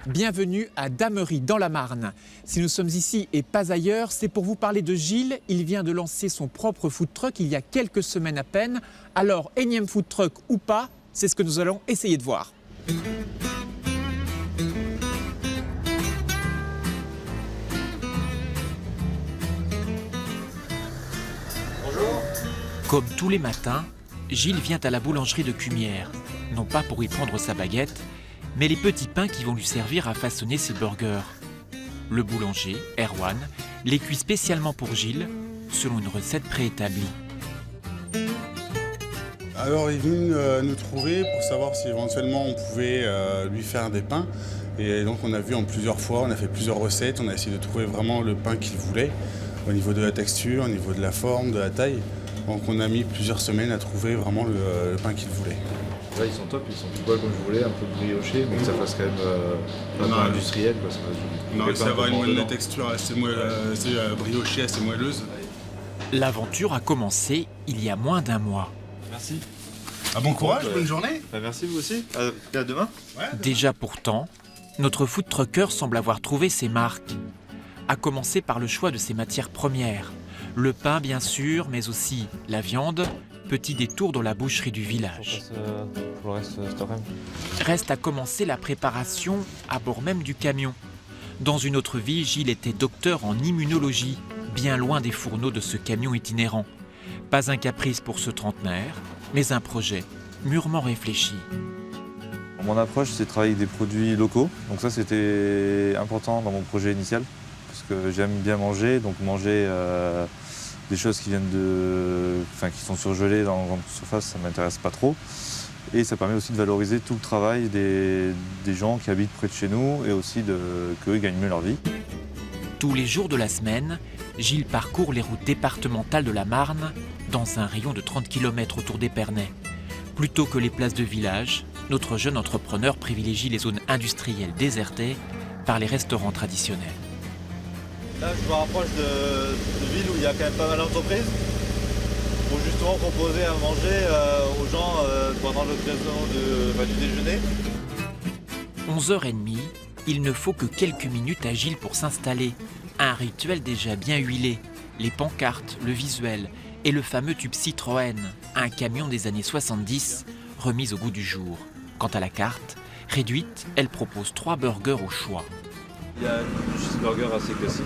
Bienvenue à Damery dans la Marne. Si nous sommes ici et pas ailleurs, c'est pour vous parler de Gilles. Il vient de lancer son propre food truck il y a quelques semaines à peine. Alors, énième food truck ou pas, c'est ce que nous allons essayer de voir. Bonjour. Comme tous les matins, Gilles vient à la boulangerie de Cumières, non pas pour y prendre sa baguette, mais les petits pains qui vont lui servir à façonner ses burgers. Le boulanger, Erwan, les cuit spécialement pour Gilles, selon une recette préétablie. Alors il est venu nous trouver pour savoir si éventuellement on pouvait lui faire des pains. Et donc on a vu en plusieurs fois, on a fait plusieurs recettes, on a essayé de trouver vraiment le pain qu'il voulait, au niveau de la texture, au niveau de la forme, de la taille. Donc on a mis plusieurs semaines à trouver vraiment le pain qu'il voulait. Là ils sont top, ils sont tout poils comme je voulais, un peu briochés, mais que ça fasse quand même un peu industriel. Quoi. On a réussi à avoir une moelle texture assez briochée, assez moelleuse. L'aventure a commencé il y a moins d'un mois. Merci. Bon courage, bonne journée. Merci vous aussi, à demain. Déjà pourtant, notre food trucker semble avoir trouvé ses marques. À commencer par le choix de ses matières premières. Le pain bien sûr, mais aussi la viande, petit détour dans la boucherie du village. Pour le reste, cet après-midi. Reste à commencer la préparation à bord même du camion. Dans une autre vie, Gilles était docteur en immunologie, bien loin des fourneaux de ce camion itinérant. Pas un caprice pour ce trentenaire, mais un projet mûrement réfléchi. Mon approche, c'est de travailler avec des produits locaux. Donc ça, c'était important dans mon projet initial, parce que j'aime bien manger, donc manger des choses qui viennent qui sont surgelées dans la grande surface, ça ne m'intéresse pas trop. Et ça permet aussi de valoriser tout le travail des gens qui habitent près de chez nous et aussi qu'eux gagnent mieux leur vie. Tous les jours de la semaine, Gilles parcourt les routes départementales de la Marne dans un rayon de 30 km autour d'Épernay. Plutôt que les places de village, notre jeune entrepreneur privilégie les zones industrielles désertées par les restaurants traditionnels. Là, je me rapproche de villes où il y a quand même pas mal d'entreprises pour justement proposer à manger aux gens pendant l'occasion du déjeuner. 11h30, il ne faut que quelques minutes à Gilles pour s'installer. Un rituel déjà bien huilé. Les pancartes, le visuel et le fameux tube Citroën, un camion des années 70 remis au goût du jour. Quant à la carte, réduite, elle propose 3 burgers au choix. Il y a du cheeseburger assez classique,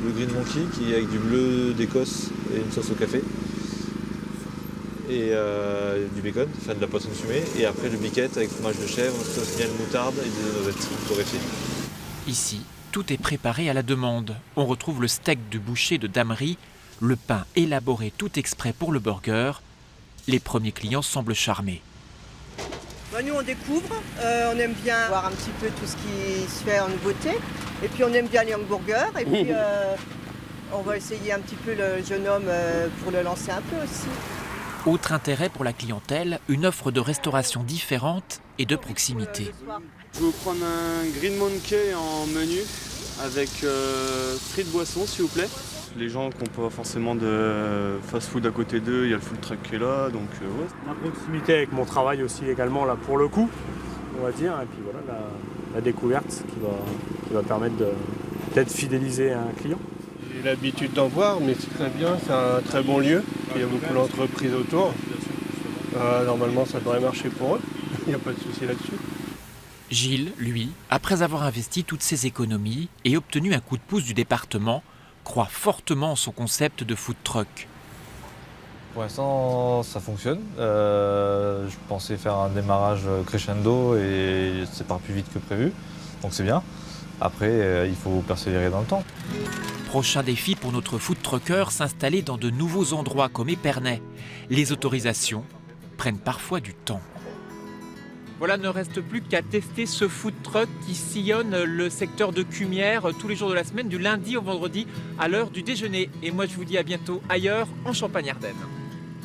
le Green Monkey qui est avec du bleu d'Écosse et une sauce au café, et du bacon, enfin de la poisson fumée, et après le biquette avec fromage de chèvre, sauce miel moutarde et des noisettes torréfiées. Ici, tout est préparé à la demande. On retrouve le steak de boucher de Damery, le pain élaboré tout exprès pour le burger. Les premiers clients semblent charmés. Nous, on découvre, on aime bien voir un petit peu tout ce qui se fait en nouveauté. Et puis, on aime bien les hamburgers. Et puis, on va essayer un petit peu le jeune homme pour le lancer un peu aussi. Autre intérêt pour la clientèle, une offre de restauration différente et de proximité. Je vais vous prendre un Green Monkey en menu avec frites boissons, s'il vous plaît. Les gens qui n'ont pas forcément de fast-food à côté d'eux, il y a le food truck qui est là, donc ouais. La proximité avec mon travail aussi également là pour le coup, on va dire, et puis voilà la découverte qui va permettre de peut-être fidéliser un client. J'ai l'habitude d'en voir, mais c'est très bien, c'est un très bon lieu, il y a beaucoup d'entreprises autour. Normalement ça devrait marcher pour eux, il n'y a pas de souci là-dessus. Gilles, lui, après avoir investi toutes ses économies et obtenu un coup de pouce du département, croit fortement en son concept de food truck. Pour l'instant, ça fonctionne. Je pensais faire un démarrage crescendo et c'est part plus vite que prévu, donc c'est bien. Après, il faut persévérer dans le temps. Prochain défi pour notre food trucker, s'installer dans de nouveaux endroits comme Épernay. Les autorisations prennent parfois du temps. Voilà, ne reste plus qu'à tester ce food truck qui sillonne le secteur de Cumières tous les jours de la semaine, du lundi au vendredi à l'heure du déjeuner. Et moi, je vous dis à bientôt ailleurs, en Champagne-Ardenne.